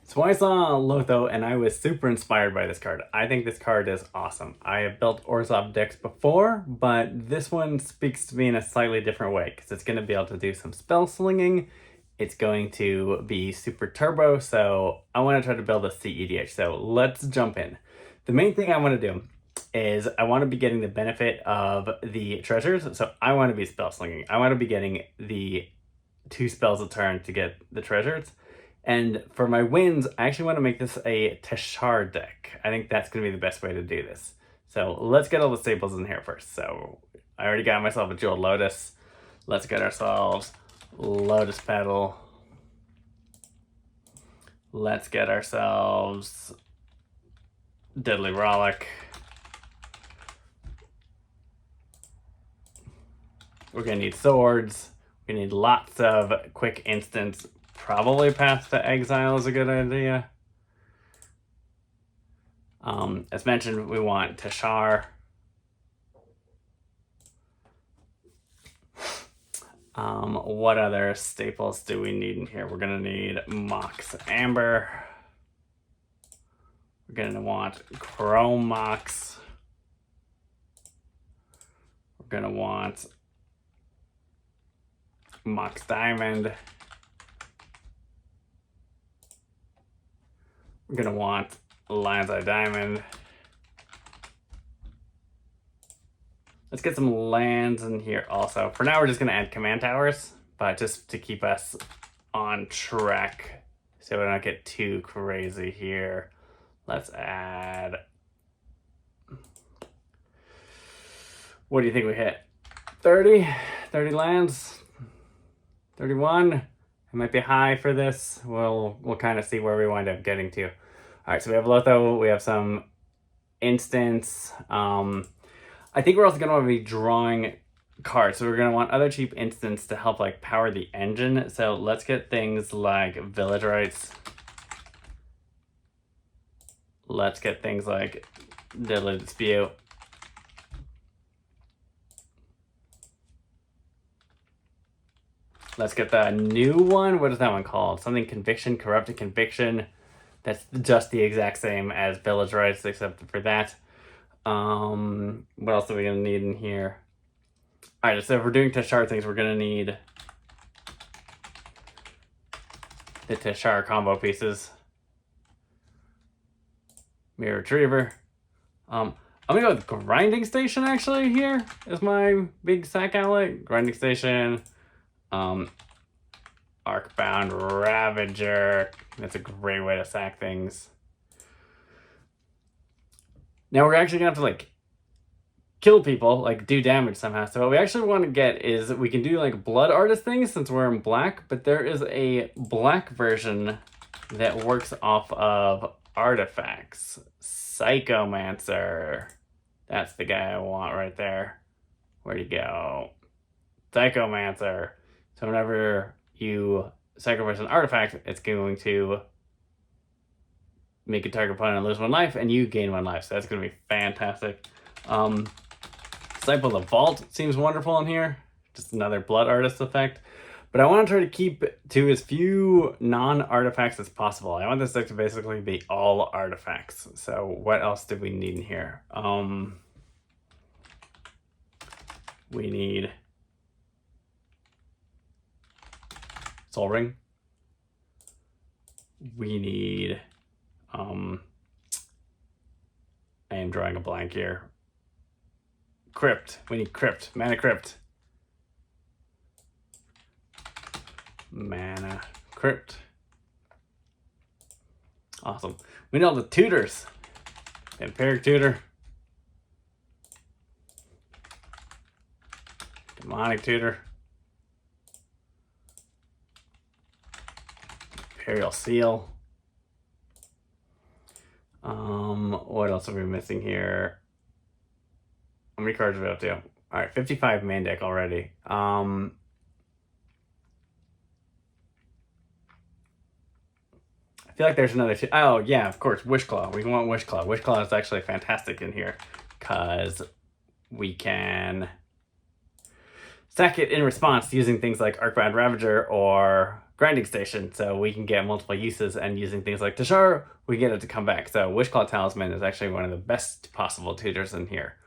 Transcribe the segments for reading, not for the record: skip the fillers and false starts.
So I saw Lotho and I was super inspired by this card. I think this card is awesome. I have built Orzhov decks before, but this one speaks to me in a slightly different way because it's going to be able to do some spell slinging. It's going to be super turbo, so I want to try to build a cEDH. So let's jump in. The main thing I want to do is I want to be getting the benefit of the treasures. So I want to be spell slinging. I want to be getting the 2 spells a turn to get the treasures. And for my wins, I actually want to make this a Teshar deck. I think that's going to be the best way to do this. So let's get all the staples in here first. So I already got myself a Jeweled Lotus. Let's get ourselves Lotus Petal. Let's get ourselves Deadly Rollick. We're going to need swords. We need lots of quick instants. Probably Path to Exile is a good idea. As mentioned, we want Teshar. What other staples do we need in here? We're going to need Mox Amber. We're going to want Chrome Mox. We're going to want Mox Diamond. We're going to want Lion's Eye Diamond. Let's get some lands in here also. For now, we're just going to add command towers, but just to keep us on track so we don't get too crazy here. Let's add... What do you think we hit? 30? 30 lands? 31? It might be high for this. We'll kind of see where we wind up getting to. All right, so we have Lotho. We have some instants. I think we're also going to want to be drawing cards. So we're going to want other cheap instants to help like power the engine. So let's get things like Village Rights. Let's get things like Deadly Dispute. Let's get the new one. What is that one called? Something Conviction, Corrupted Conviction. That's just the exact same as Village Rights, except for that. What else are we going to need in here? All right, so if we're doing Teshar things, we're going to need the Teshar combo pieces. Mirror Retriever. I'm going to go with Grinding Station, actually, here is my big sack outlet. Grinding Station. Arcbound Ravager. That's a great way to sack things. Now we're actually gonna have to like kill people, like do damage somehow. So what we actually want to get is we can do like blood artist things since we're in black, but there is a black version that works off of artifacts. Psychomancer. That's the guy I want right there. Where'd he go? Psychomancer. So whenever you sacrifice an artifact, it's going to make a target opponent lose 1 life, and you gain 1 life. So that's going to be fantastic. Disciple of the Vault seems wonderful in here. Just another blood artist effect. But I want to try to keep to as few non-artifacts as possible. I want this deck to basically be all artifacts. So what else do we need in here? We need Soul Ring. We need I am drawing a blank here. Crypt. We need Crypt. Mana Crypt. Mana Crypt. Awesome. We need all the tutors. Vampiric Tutor. Demonic Tutor. Imperial Seal. What else are we missing here? How many cards are we up to? All right, 55 main deck already. I feel like there's another two. Oh, yeah, of course, Wishclaw. We want Wishclaw. Wishclaw is actually fantastic in here because we can sack it in response using things like Arcbound Ravager or grinding station, so we can get multiple uses, and using things like Teshar, we get it to come back. So Wishclaw Talisman is actually one of the best possible tutors in here.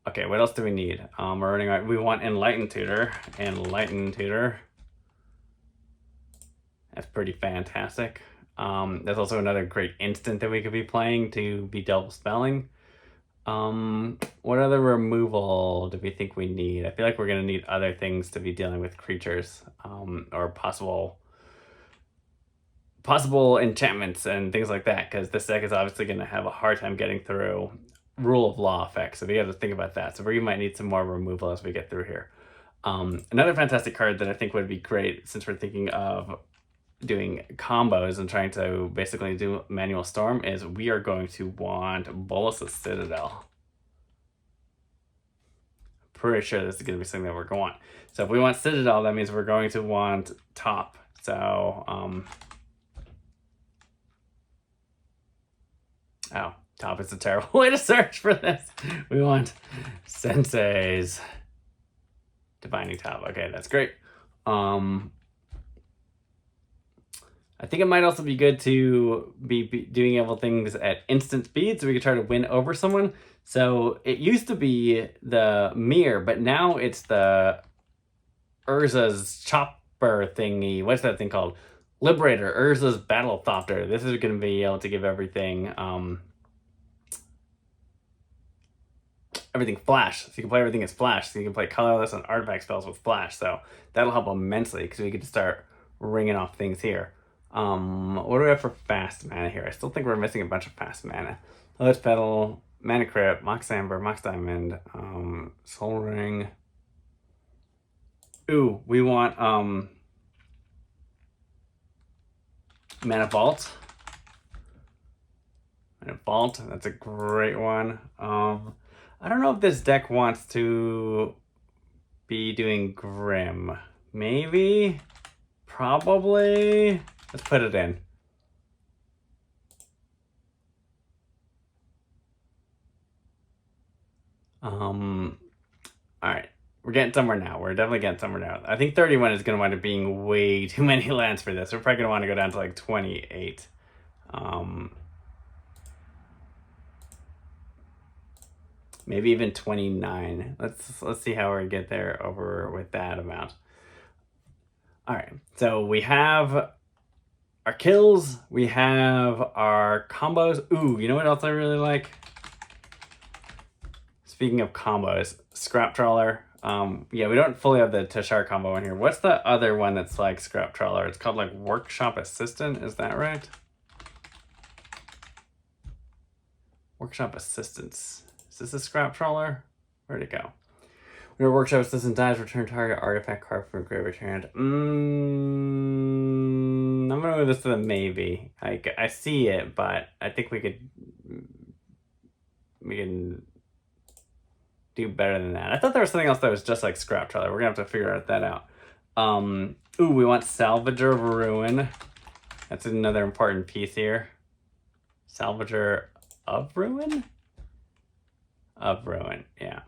Okay, what else do we need? We're running out. We want Enlightened Tutor. Enlightened Tutor. That's pretty fantastic. There's also another great instant that we could be playing to be double spelling. What other removal do we think we need? I feel like we're going to need other things to be dealing with creatures, or possible enchantments and things like that, because this deck is obviously going to have a hard time getting through rule of law effects, so we have to think about that. So we might need some more removal as we get through here. Another fantastic card that I think would be great, since we're thinking of doing combos and trying to basically do Manual Storm, is we are going to want Bolas's Citadel. Pretty sure this is going to be something that we're going to want. So if we want Citadel, that means we're going to want top. So, oh, top is a terrible way to search for this. We want Sensei's Divining Top. Okay, that's great. I think it might also be good to be doing able things at instant speed, so we can try to win over someone. So it used to be the mirror, but now it's the Urza's chopper thingy. What's that thing called? Liberator, Urza's Battle Thopter. This is going to be able to give everything everything flash. So you can play everything as flash. So you can play colorless and artifact spells with flash. So that'll help immensely, because we get to start ringing off things here. What do we have for fast mana here? I still think we're missing a bunch of fast mana. Let's Petal, Mana Crypt, Mox Amber, Mox Diamond, Soul Ring. Ooh, we want Mana Vault. Mana Vault, that's a great one. I don't know if this deck wants to be doing Grim. Maybe? Probably? Let's put it in. Alright. We're getting somewhere now. We're definitely getting somewhere now. I think 31 is going to wind up being way too many lands for this. We're probably going to want to go down to like 28. Maybe even 29. Let's see how we get there over with that amount. Alright, so we have our kills, we have our combos. Ooh, you know what else I really like? Speaking of combos, Scrap Trawler. Yeah, we don't fully have the Teshar combo in here. What's the other one that's like Scrap Trawler? It's called like Workshop Assistant, is that right? Workshop Assistants. Is this a Scrap Trawler? Where'd it go? When your Workshop Assistant dies, return target artifact card from graveyard hand. I'm gonna move this to the maybe. I see it, but I think we can do better than that. I thought there was something else that was just like Scrap Trawler. We're gonna have to figure that out. Ooh, we want Salvager of Ruin. That's another important piece here. Salvager of Ruin? Of Ruin, yeah.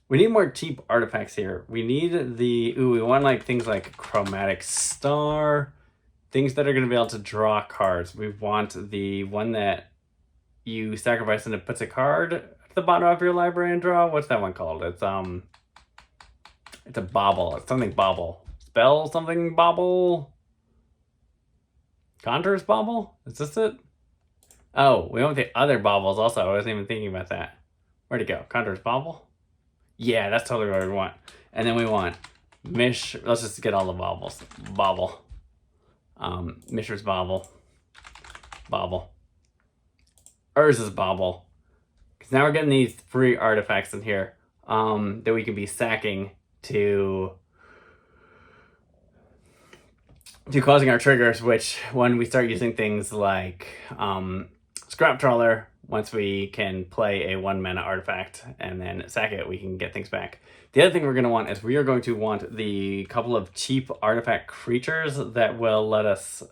We need more cheap artifacts here. We need we want like things like Chromatic Star, things that are going to be able to draw cards. We want the one that you sacrifice and it puts a card at the bottom of your library and draw. What's that one called? It's a bauble. It's something bauble. Spell something bauble. Conjurer's bauble? Is this it? Oh, we want the other baubles also. I wasn't even thinking about that. Where'd it go? Conjurer's bauble? Yeah, that's totally what we want. And then we want Let's just get all the baubles. Bauble. Mishra's bauble. Bauble. Urza's bauble. Because now we're getting these free artifacts in here that we can be sacking to causing our triggers, which when we start using things like Scrap Trawler, once we can play a 1 mana artifact and then sack it, we can get things back. The other thing we're going to want is we are going to want the couple of cheap artifact creatures that will let us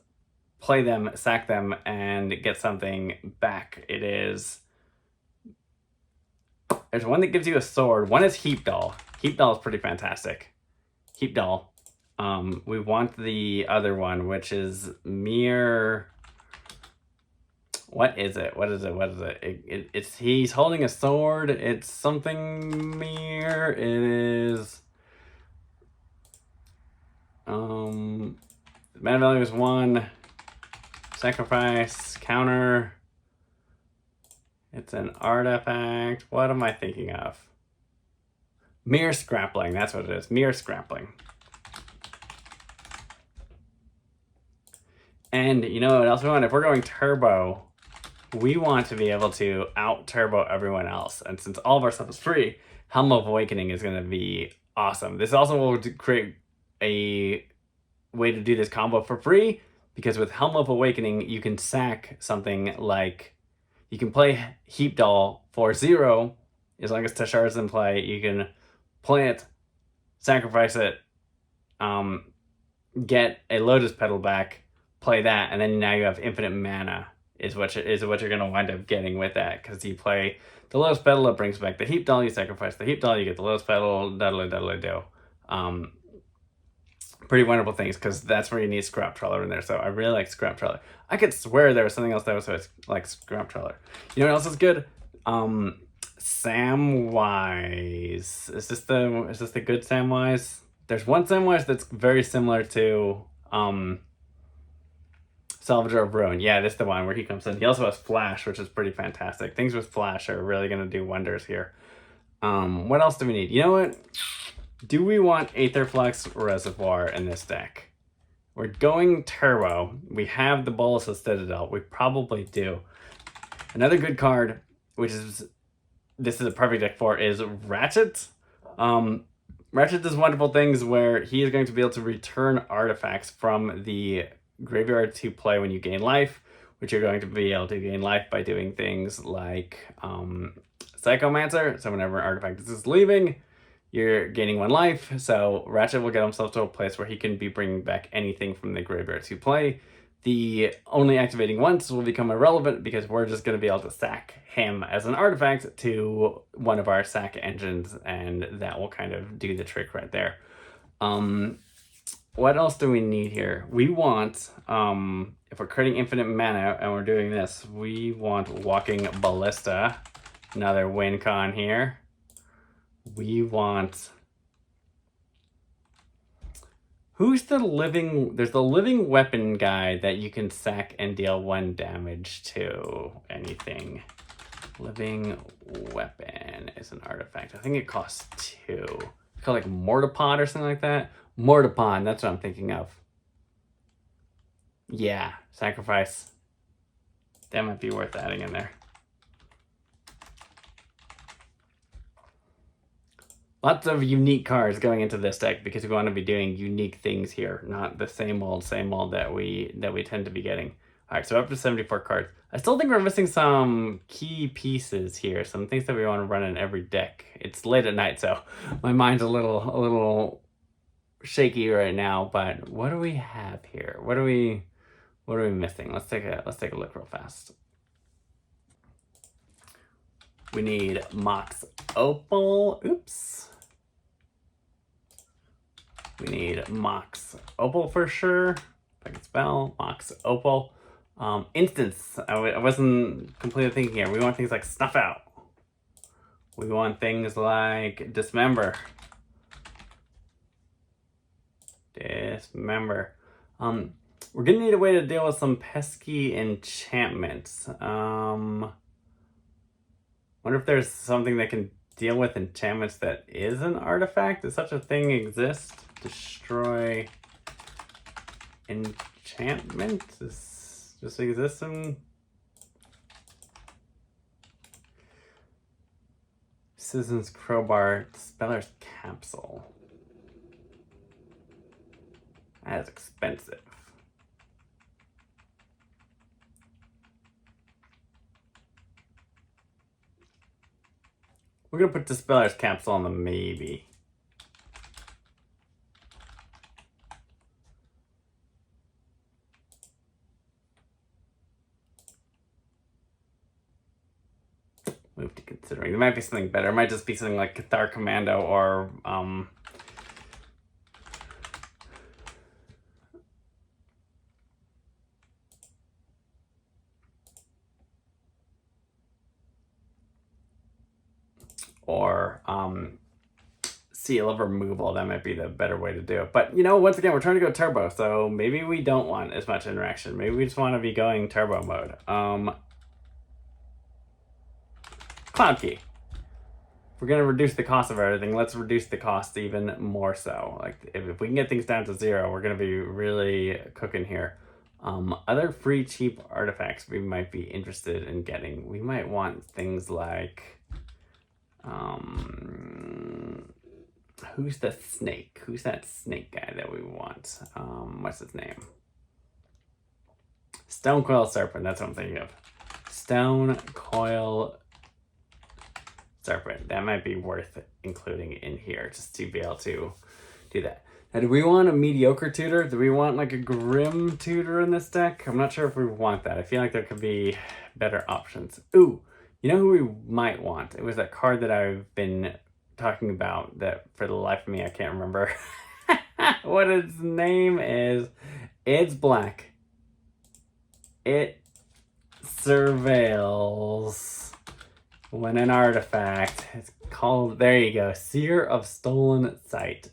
play them, sack them, and get something back. There's one that gives you a sword. One is Heap Doll. Heap Doll is pretty fantastic. Heap Doll. We want the other one, which is mere... What is it? What is it? What is it? It's he's holding a sword. It's something mere. It is... mana value is 1. Sacrifice. Counter. It's an artifact. What am I thinking of? Mere Scrappling. That's what it is. Mere Scrappling. And you know what else we want? If we're going turbo, we want to be able to out-turbo everyone else. And since all of our stuff is free, Helm of Awakening is going to be awesome. This also will create a way to do this combo for free, because with Helm of Awakening, you can sack something like... You can play Heap Doll for 0, as long as Teshar is in play. You can play it, sacrifice it, get a Lotus Petal back, play that, and then now you have infinite mana is what you're going to wind up getting with that, because you play the Lotus Petal, it brings back the Heap Doll, you sacrifice the Heap Doll, you get the Lotus Petal, do. Pretty wonderful things, because that's where you need Scrap Trawler in there, so I really like Scrap Trawler. I could swear there was something else that was like Scrap Trawler. You know what else is good? Samwise. Is this the good Samwise? There's one Samwise that's very similar to Salvager of Ruin. Yeah, this is the one where he comes in. He also has Flash, which is pretty fantastic. Things with Flash are really going to do wonders here. What else do we need? You know what? Do we want Aetherflux Reservoir in this deck? We're going turbo. We have the Bolus of Citadel. We probably do. Another good card, which is... This is a perfect deck for, is Ratchet. Ratchet does wonderful things where he is going to be able to return artifacts from the graveyard to play when you gain life, which you're going to be able to gain life by doing things like Psychomancer. So whenever an artifact is leaving, you're gaining 1 life. So Ratchet will get himself to a place where he can be bringing back anything from the graveyard to play. The only activating once will become irrelevant, because we're just going to be able to sack him as an artifact to one of our sack engines, and that will kind of do the trick right there. What else do we need here? We want, if we're creating infinite mana and we're doing this, we want Walking Ballista, another win con here. We want... Who's the living... There's the living weapon guy that you can sack and deal 1 damage to anything. Living weapon is an artifact. I think it costs 2. It's called like Mortipod or something like that. Mortipod, that's what I'm thinking of. Yeah, sacrifice. That might be worth adding in there. Lots of unique cards going into this deck, because we want to be doing unique things here, not the same old that we tend to be getting. All right, so up to 74 cards. I still think we're missing some key pieces here, some things that we want to run in every deck. It's late at night, so my mind's a little shaky right now. But what do we have here? What are we missing? Let's take a look real fast. We need Mox Opal. Oops. We need Mox Opal for sure. If I can spell Mox Opal. Instance. I wasn't completely thinking here. We want things like Snuff Out. We want things like Dismember. Dismember. We're gonna need a way to deal with some pesky enchantments. Wonder if there's something that can deal with enchantments that is an artifact. Does such a thing exist? Destroy enchantment? Does this exist in... Citizen's Crowbar, Speller's Capsule. That is expensive. We're gonna put the Speller's Capsule on the maybe. Move to considering. There might be something better. It might just be something like Cathar Commando or Seal of Removal. That might be the better way to do it. But, you know, once again, we're trying to go turbo, so maybe we don't want as much interaction. Maybe we just want to be going turbo mode. Cloud Key. If we're going to reduce the cost of everything, let's reduce the cost even more so. Like, if we can get things down to 0, we're going to be really cooking here. Other free, cheap artifacts we might be interested in getting. We might want things like... who's the snake? Who's that snake guy that we want? What's his name? Stone Coil Serpent, that's what I'm thinking of. Stone Coil Serpent. That might be worth including in here just to be able to do that. Now, do we want a mediocre tutor? Do we want like a grim tutor in this deck? I'm not sure if we want that. I feel like there could be better options. Ooh, you know who we might want? It was that card that I've been talking about that for the life of me I can't remember what its name is. It's black. It surveils when an artifact. It's called, there you go, Seer of Stolen Sight.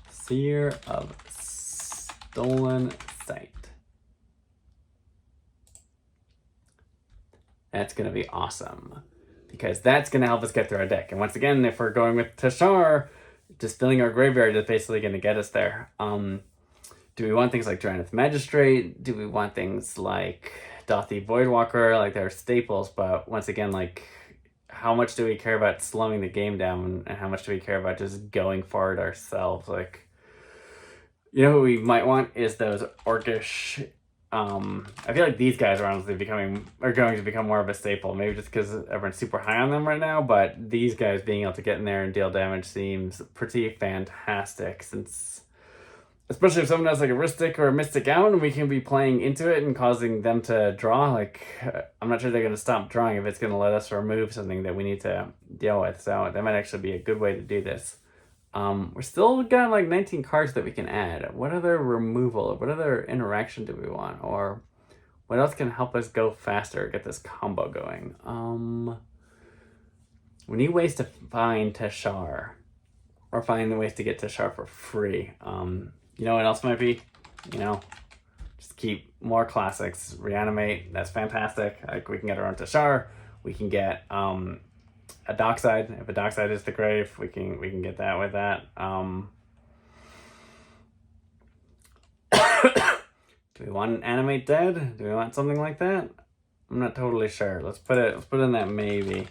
Seer of Stolen Sight. That's going to be awesome, because that's going to help us get through our deck. And once again, if we're going with Teshar, just filling our graveyard is basically going to get us there. Do we want things like Drannith Magistrate? Do we want things like Dothi Voidwalker? Like, they're staples, but once again, like, how much do we care about slowing the game down, and how much do we care about just going for it ourselves? Like, you know who we might want is those orcish... I feel like these guys are honestly going to become more of a staple, maybe just because everyone's super high on them right now, but these guys being able to get in there and deal damage seems pretty fantastic, since, especially if someone has like a Ristic or a Mystic out and we can be playing into it and causing them to draw, like, I'm not sure they're going to stop drawing if it's going to let us remove something that we need to deal with, so that might actually be a good way to do this. We're still got like 19 cards that we can add. What other removal, what other interaction do we want? Or what else can help us go faster, get this combo going? We need ways to find Teshar. Or find ways to get Teshar for free. You know what else might be? You know, just keep more classics. Reanimate, that's fantastic. Like, we can get our own Teshar. We can get, a Dockside. If a Dockside is the grave, we can get that with that. Do we want an Animate Dead? Do we want something like that? I'm not totally sure. Let's put in that maybe.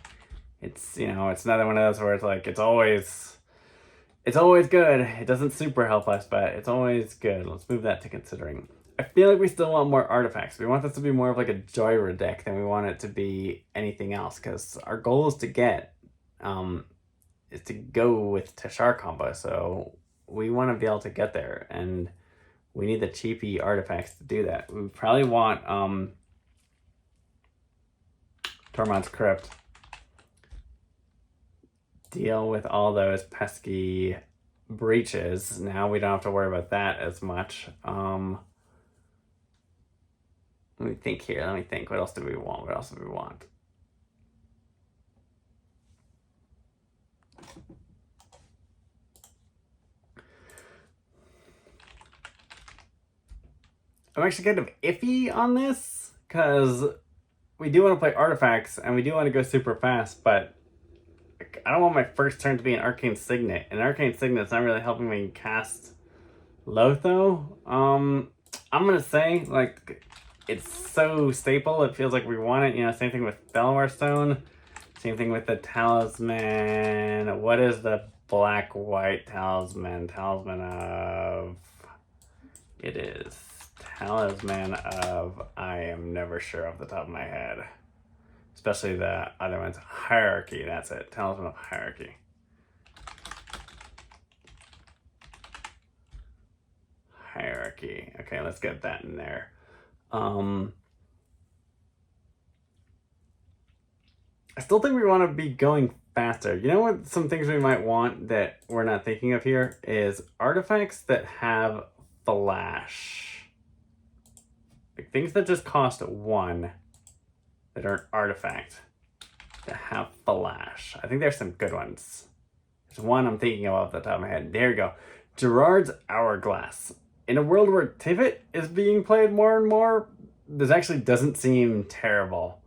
It's, you know, it's another one of those where it's like, it's always good. It doesn't super help us, but it's always good. Let's move that to considering. I feel like we still want more artifacts. We want this to be more of like a Joyra deck than we want it to be anything else, because our goal is to get, is to go with Teshar combo, so we want to be able to get there, and we need the cheapy artifacts to do that. We probably want Tormod's Crypt. Deal with all those pesky breaches. Now we don't have to worry about that as much. Let me think here. Let me think. What else do we want? What else do we want? I'm actually kind of iffy on this, because we do want to play artifacts and we do want to go super fast, but I don't want my first turn to be an Arcane Signet. And Arcane Signet's not really helping me cast Lotho. I'm going to say, like, it's so staple, it feels like we want it. You know, same thing with Belmar Stone. Same thing with the Talisman. What is the black-white talisman? Talisman of... It is Talisman of... I am never sure off the top of my head. Especially the other ones. Hierarchy, that's it. Talisman of Hierarchy. Hierarchy. Okay, let's get that in there. I still think we want to be going faster. You know what? Some things we might want that we're not thinking of here is artifacts that have flash. Like things that just cost 1 that are an artifact that have flash. I think there's some good ones. There's one I'm thinking of off the top of my head. There you go. Gerard's Hourglass. In a world where Tivit is being played more and more, this actually doesn't seem terrible.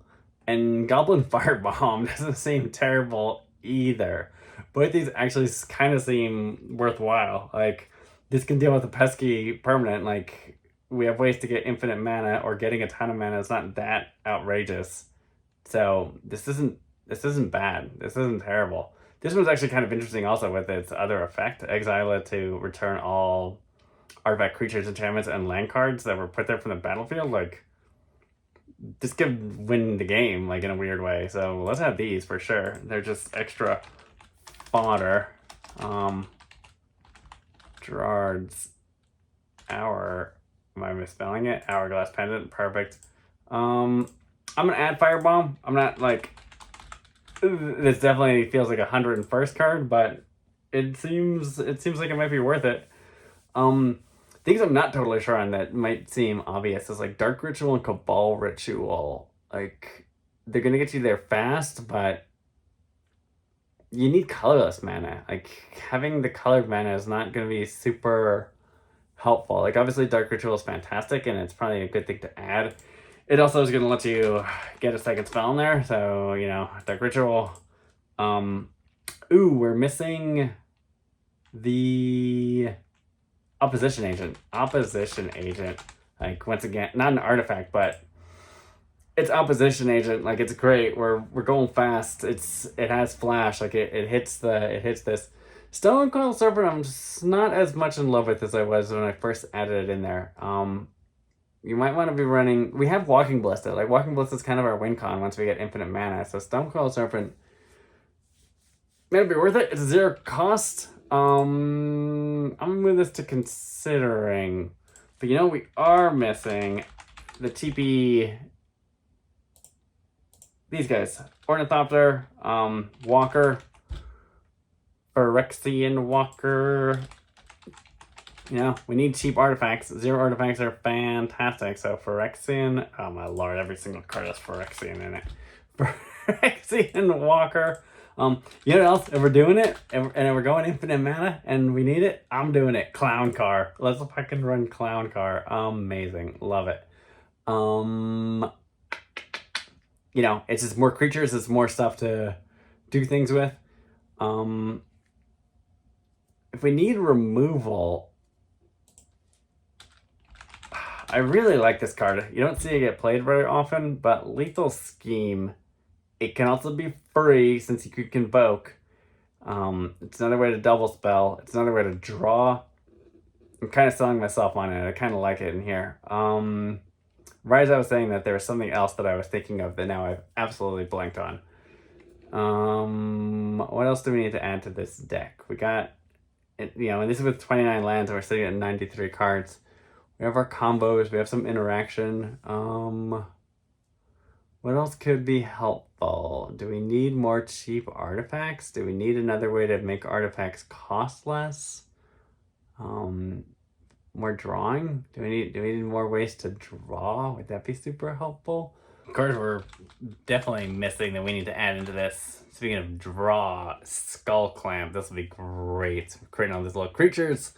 And Goblin Firebomb doesn't seem terrible either. Both these actually kind of seem worthwhile. Like, this can deal with a pesky permanent. Like, we have ways to get infinite mana, or getting a ton of mana is not that outrageous. So this isn't bad. This isn't terrible. This one's actually kind of interesting also with its other effect. Exile it to return all artifact, creatures, enchantments, and land cards that were put there from the battlefield. Like, this could win the game, like, in a weird way. So let's have these for sure. They're just extra fodder. Gerard's am I misspelling it? Hourglass Pendant, perfect. I'm gonna add Firebomb. I'm not like, this definitely feels like 101st card, but it seems like it might be worth it. Things I'm not totally sure on that might seem obvious is like Dark Ritual and Cabal Ritual. Like, they're gonna get you there fast, but you need colorless mana. Like, having the colored mana is not gonna be super helpful. Like, obviously Dark Ritual is fantastic and it's probably a good thing to add. It also is gonna let you get a second spell in there, so, you know, Dark Ritual. Ooh, we're missing the Opposition Agent. Like, once again, not an artifact, but it's Opposition Agent. Like, it's great. We're going fast. It has flash. Like, it hits this. Stonecoil Serpent, I'm just not as much in love with as I was when I first added it in there. You might want to be running. We have Walking Ballista. Like, Walking Ballista is kind of our win con once we get infinite mana. So Stonecoil Serpent may be worth it. It's 0 cost. I'm gonna move this to considering, but you know, we are missing the TP. These guys, Ornithopter, Walker, Phyrexian Walker. You know, we need cheap artifacts. 0 artifacts are fantastic. So Phyrexian, oh my lord, every single card has Phyrexian in it. Phyrexian Walker. You know what else? If we're doing it, and we're going infinite mana, and we need it, I'm doing it. Clown Car. Let's fucking run Clown Car. Amazing. Love it. You know, it's just more creatures, it's more stuff to do things with. If we need removal, I really like this card. You don't see it get played very often, but Lethal Scheme. It can also be free since you could convoke. It's another way to double spell. It's another way to draw. I'm kind of selling myself on it. I kind of like it in here. Right as I was saying that, there was something else that I was thinking of that now I've absolutely blanked on. What else do we need to add to this deck? We got, you know, and this is with 29 lands, and we're sitting at 93 cards. We have our combos. We have some interaction. What else could be helpful? Do we need more cheap artifacts? Do we need another way to make artifacts cost less? More drawing? Do we need more ways to draw? Would that be super helpful? Cards we're definitely missing that we need to add into this. Speaking of draw, Skull Clamp. This will be great. Creating all these little creatures.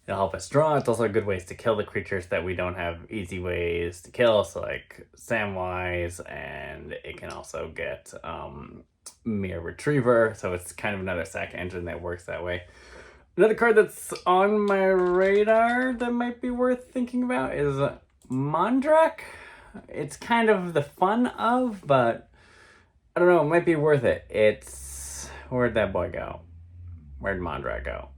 It'll help us draw. It's also good ways to kill the creatures that we don't have easy ways to kill, so like Samwise, and it can also get Mere Retriever, so it's kind of another sack engine that works that way. Another card that's on my radar that might be worth thinking about is Mondrak. It's kind of the fun of, but I don't know, it might be worth it. It's... Where'd that boy go? Where'd Mondrak go?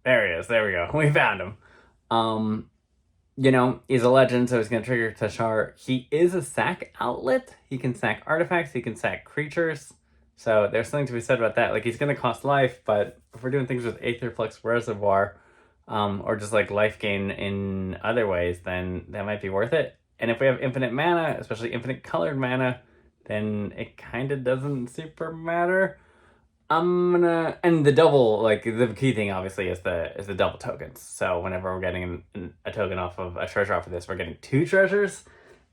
There he is. There we go. We found him. You know, he's a legend, so he's going to trigger Teshar. He is a sack outlet. He can sack artifacts. He can sack creatures. So there's something to be said about that. Like, he's going to cost life, but if we're doing things with Aetherflux Reservoir, or just like life gain in other ways, then that might be worth it. And if we have infinite mana, especially infinite colored mana, then it kind of doesn't super matter. And the double, like the key thing obviously is the double tokens. So whenever we're getting a token off of a treasure off of this, we're getting 2 treasures.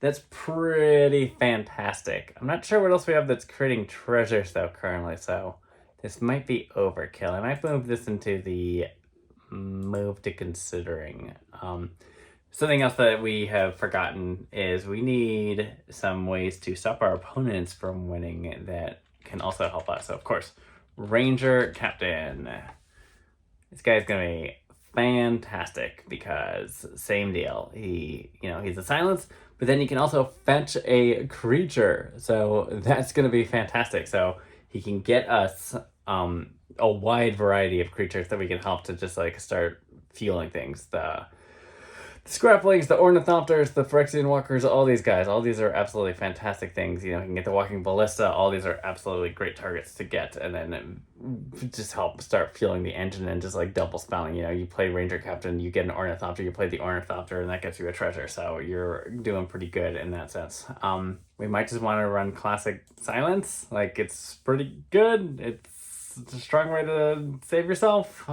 That's pretty fantastic. I'm not sure what else we have that's creating treasures though currently, so this might be overkill. I might move this into the move to considering. Something else that we have forgotten is we need some ways to stop our opponents from winning that can also help us. So of course, Ranger Captain. This guy's gonna be fantastic because same deal. He's a silence, but then you can also fetch a creature. So that's gonna be fantastic. So he can get us a wide variety of creatures that we can help to just like start fueling things. The Scraplings, the Ornithopters, the Phyrexian Walkers, all these guys, all these are absolutely fantastic things. You can get the Walking Ballista, all these are absolutely great targets to get, and then just help start fueling the engine and just like double spelling. You play Ranger Captain, you get an Ornithopter, you play the Ornithopter, and that gets you a treasure, so you're doing pretty good in that sense. We might just want to run Classic Silence, like it's pretty good, it's a strong way to save yourself.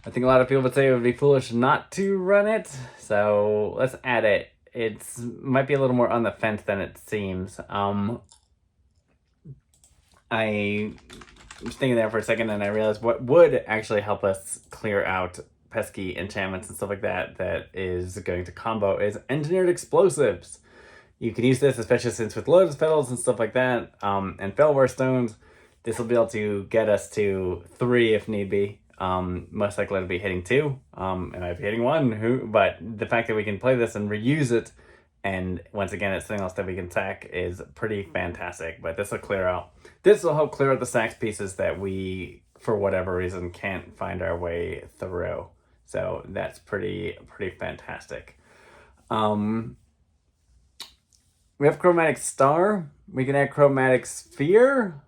I think a lot of people would say it would be foolish not to run it, so let's add it. It might be a little more on the fence than it seems. I was thinking there for a second and I realized what would actually help us clear out pesky enchantments and stuff like that is going to combo is Engineered Explosives. You can use this, especially since with Lotus Petals and stuff like that, and Fellwar Stones, this will be able to get us to 3 if need be. Most likely it'll be hitting 2. It might be hitting 1. But the fact that we can play this and reuse it, and once again it's something else that we can sack, is pretty fantastic. But this will clear out. This will help clear out the sack pieces that we, for whatever reason, can't find our way through. So that's pretty fantastic. We have Chromatic Star. We can add Chromatic Sphere.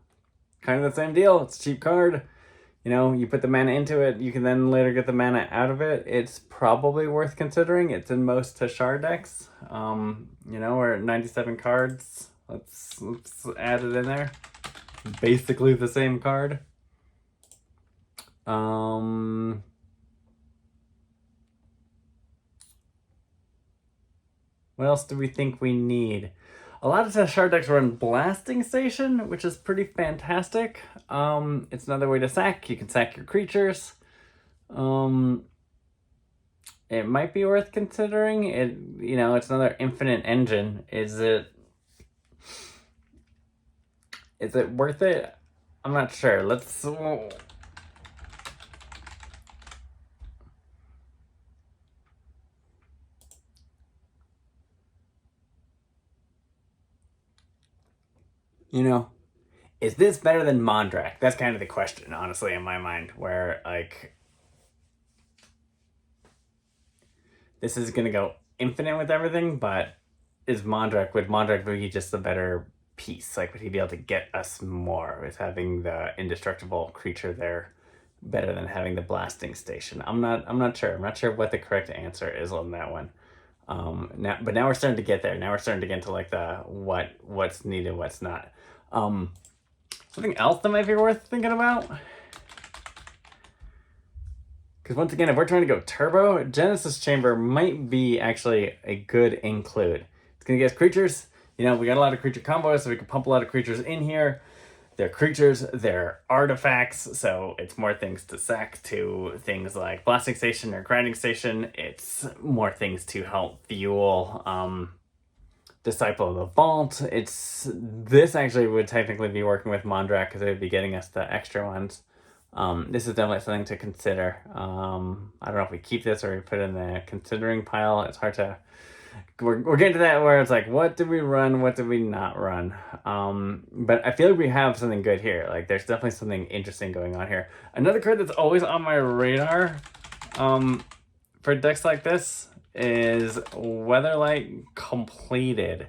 Kind of the same deal. It's a cheap card. You put the mana into it, you can then later get the mana out of it. It's probably worth considering. It's in most Teshar decks. We're at 97 cards. Let's add it in there. Basically the same card. What else do we think we need? A lot of Teshar decks run Blasting Station, which is pretty fantastic. It's another way to sack. You can sack your creatures. It might be worth considering. It's another infinite engine. Is it worth it? I'm not sure. Let's... is this better than Mondrak? That's kind of the question, honestly, in my mind, where, like, this is going to go infinite with everything, but would Mondrak be just a better piece? Like, would he be able to get us more with having the indestructible creature there better than having the Blasting Station? I'm not sure. I'm not sure what the correct answer is on that one. Now we're starting to get there. Now we're starting to get into like the what's needed, what's not. Something else that might be worth thinking about. Because once again, if we're trying to go turbo, Genesis Chamber might be actually a good include. It's gonna get us creatures. We got a lot of creature combos, so we can pump a lot of creatures in here. They're creatures, they're artifacts, so it's more things to sack to things like Blasting Station or Grinding Station. It's more things to help fuel Disciple of the Vault. This actually would technically be working with Mondrak because it would be getting us the extra ones. This is definitely something to consider. I don't know if we keep this or we put it in the considering pile. It's hard to... We're getting to that where it's like, what did we run? What did we not run? But I feel like we have something good here. Like, there's definitely something interesting going on here. Another card that's always on my radar for decks like this is Weatherlight Completed.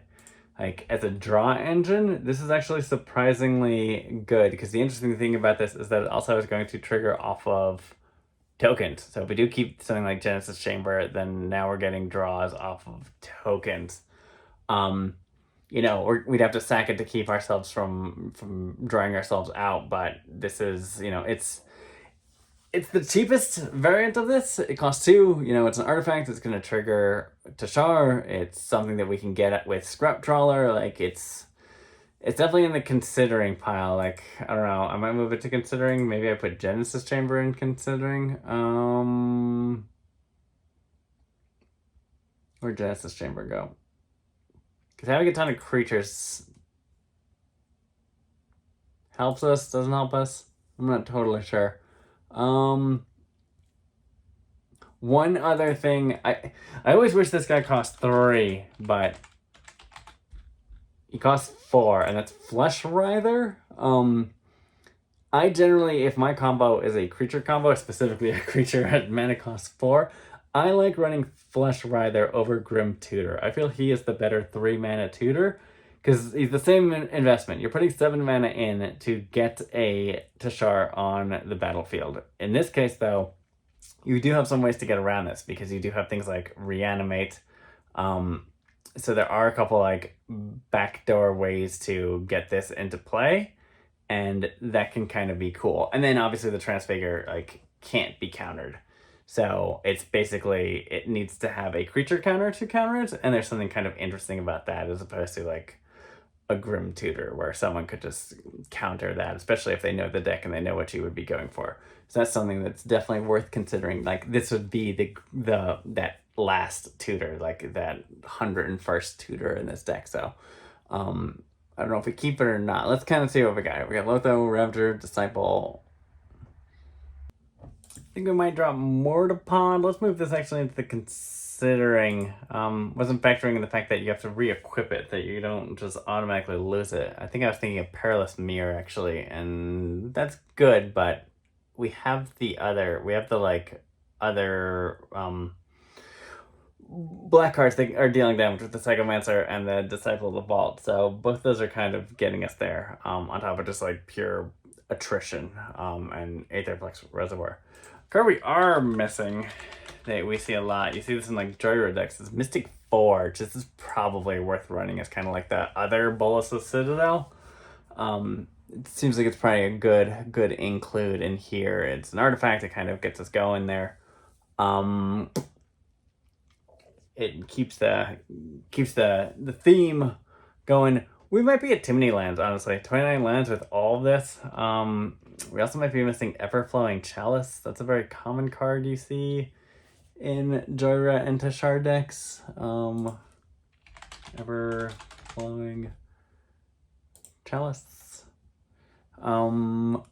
Like, as a draw engine, this is actually surprisingly good, because the interesting thing about this is that it also is going to trigger off of tokens. So if we do keep something like Genesis Chamber, then now we're getting draws off of tokens. You know, we'd have to sack it to keep ourselves from drawing ourselves out, but this is, you know, it's the cheapest variant of this. It costs 2. You know, it's an artifact. It's going to trigger Teshar. It's something that we can get at with Scrap Trawler. Like, it's definitely in the considering pile. Like, I don't know. I might move it to considering. Maybe I put Genesis Chamber in considering. Where'd Genesis Chamber go? Because having a ton of creatures helps us, doesn't help us. I'm not totally sure. One other thing, I always wish this guy cost 3, but he costs 4, and that's Flesh Writher. I generally, if my combo is a creature combo, specifically a creature at mana cost 4, I like running Flesh Writher over Grim Tutor. I feel he is the better 3 mana tutor, because he's the same investment. You're putting 7 mana in to get a Teshar on the battlefield. In this case, though, you do have some ways to get around this, because you do have things like Reanimate. So there are a couple like backdoor ways to get this into play, and that can kind of be cool. And then obviously the Transfigure like can't be countered. So it's basically, it needs to have a creature counter to counter it, and there's something kind of interesting about that as opposed to like a Grim Tutor where someone could just counter that, especially if they know the deck and they know what you would be going for. So that's something that's definitely worth considering. Like, this would be that last tutor, like that 101st tutor in this deck. So I don't know if we keep it or not. Let's kind of see what we got. We got Lotho, Raptor, Disciple. I think we might drop Mortipod. Let's move this actually into the considering. Wasn't factoring in the fact that you have to re-equip it, that you don't just automatically lose it. I think I was thinking of Perilous Mirror actually, and that's good, but we have the like other black cards that are dealing damage with the Psychomancer and the Disciple of the Vault. So both those are kind of getting us there, on top of just like pure attrition, and Aetherplex Reservoir. Card we are missing that we see a lot, you see this in like Joyride decks, is Mystic Forge. This is probably worth running as kind of like the other Bolus of Citadel. It seems like it's probably a good include in here. It's an artifact that kind of gets us going there. It keeps the theme going. We might be at too many lands, honestly. 29 lands with all of this. We also might be missing Everflowing Chalice. That's a very common card you see in Joyride and Teshar decks. Everflowing Chalice. We're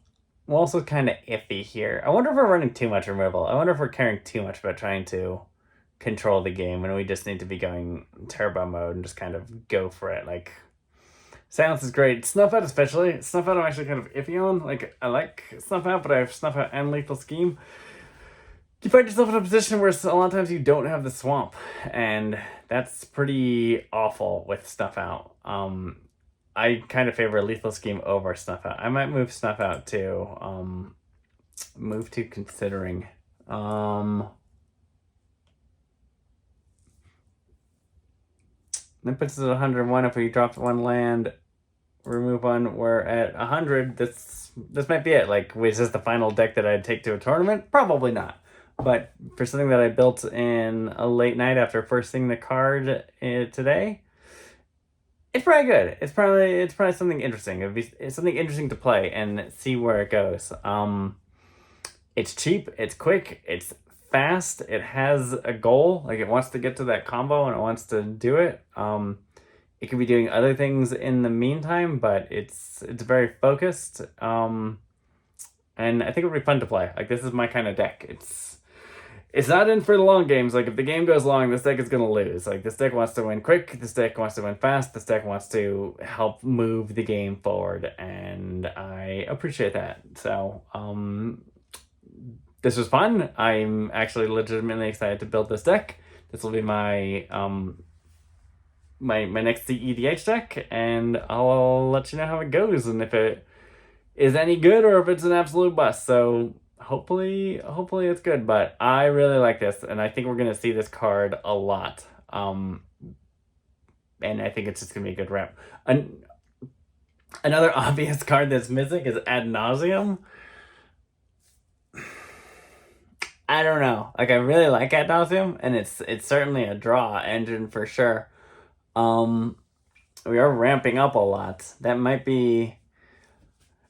also kind of iffy here. I wonder if we're running too much removal. I wonder if we're caring too much about trying to control the game when we just need to be going turbo mode and just kind of go for it. Like, Silence is great. Snuff Out especially. Snuff Out I'm actually kind of iffy on. Like, I like Snuff Out, but I have Snuff Out and Lethal Scheme. You find yourself in a position where a lot of times you don't have the swamp, and that's pretty awful with Snuff Out. I kind of favor Lethal Scheme over Snuff Out. I might move Snuff Out to move to considering. That puts us at 101. If we drop 1 land, remove 1, we're at 100. This might be it. Like, is this the final deck that I'd take to a tournament? Probably not. But for something that I built in a late night after first seeing the card today, it's probably good. It's probably something interesting. It's something interesting to play and see where it goes. It's cheap. It's quick. It's fast. It has a goal. Like, it wants to get to that combo and it wants to do it. It could be doing other things in the meantime, but it's very focused. And I think it'll be fun to play. Like, this is my kind of deck. It's not in for the long games. Like, if the game goes long, this deck is going to lose. Like, this deck wants to win quick. This deck wants to win fast. This deck wants to help move the game forward. And I appreciate that. So, this was fun. I'm actually legitimately excited to build this deck. This will be my my next cEDH deck, and I'll let you know how it goes and if it is any good or if it's an absolute bust. So hopefully it's good, but I really like this, and I think we're gonna see this card a lot. And I think it's just gonna be a good ramp. Another obvious card that's missing is Ad Nauseam. I don't know. Like, I really like Ad Nauseam, and it's certainly a draw engine for sure. We are ramping up a lot. It might be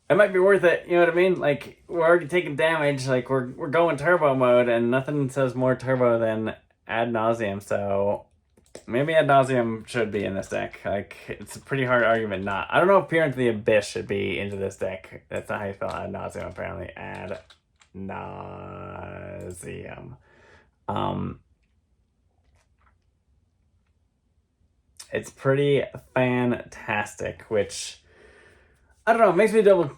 worth it. You know what I mean? Like, we're already taking damage. Like, we're going turbo mode, and nothing says more turbo than Ad Nauseam. So maybe Ad Nauseam should be in this deck. Like, it's a pretty hard argument not. I don't know if Peer into the Abyss should be into this deck. That's not how you spell Ad Nauseam, apparently. Ad Nauseam. It's pretty fantastic, which, I don't know, makes me double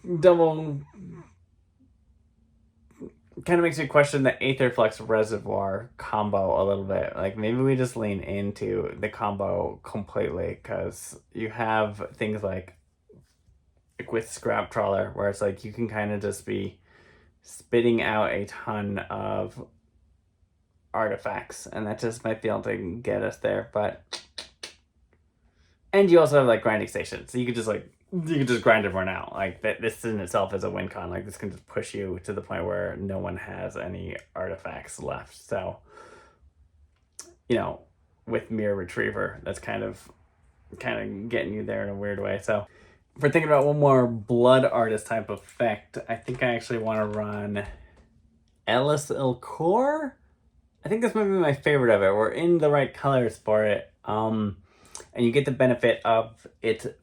kind of makes me question the Aetherflux Reservoir combo a little bit. Like, maybe we just lean into the combo completely, because you have things like with Scrap Trawler, where it's like you can kind of just be spitting out a ton of artifacts, and that just might be able to get us there. But, and you also have like grinding stations, so you could just grind everyone out. Like, that, this in itself is a win con. Like, this can just push you to the point where no one has any artifacts left. So, you know, with Mirror Retriever, that's kind of getting you there in a weird way. So if we're thinking about one more Blood Artist type effect, I think I actually want to run Ellis Ilcor. I think this might be my favorite of it. We're in the right colors for it. And you get the benefit of it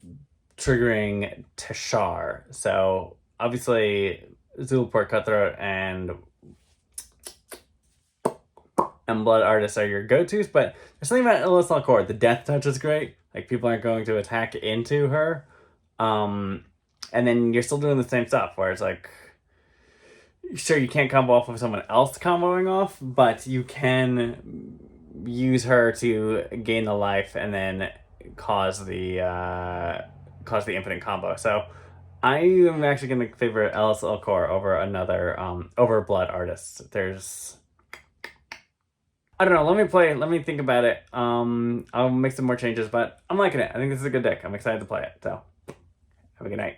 triggering Teshar. So obviously Zulaport Cutthroat and Blood Artists are your go-tos, but there's something about Ellis Ilcor. The Death Touch is great. Like, people aren't going to attack into her. And then you're still doing the same stuff, where it's like, sure, you can't combo off of someone else comboing off, but you can use her to gain the life and then cause the infinite combo. So I am actually going to favor Ellis Ilcor over another, over Blood Artists. I don't know, let me think about it. I'll make some more changes, but I'm liking it. I think this is a good deck. I'm excited to play it, so have a good night.